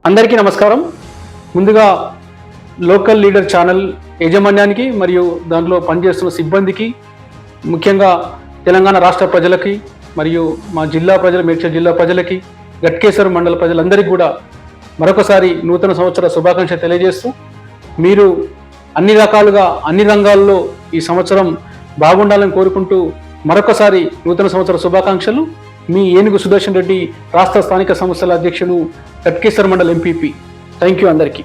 అందరికీ నమస్కారం. ముందుగా లోకల్ లీడర్ ఛానల్ యాజమాన్యానికి మరియు దాంట్లో పనిచేస్తున్న సిబ్బందికి, ముఖ్యంగా తెలంగాణ రాష్ట్ర ప్రజలకి మరియు మా జిల్లా ప్రజలు, మేడ్చల్ జిల్లా ప్రజలకి, గట్కేశ్వరం మండల ప్రజలందరికీ కూడా మరొకసారి నూతన సంవత్సర శుభాకాంక్షలు తెలియజేస్తూ, మీరు అన్ని రకాలుగా అన్ని రంగాల్లో ఈ సంవత్సరం బాగుండాలని కోరుకుంటూ మరొకసారి నూతన సంవత్సర శుభాకాంక్షలు. మీ ఏనుగు సుదర్శన్ రెడ్డి, రాష్ట్ర స్థానిక సంస్థల అధ్యక్షుడు, గట్కేశ్వర మండల ఎంపీపీ. థ్యాంక్ యూ అందరికీ.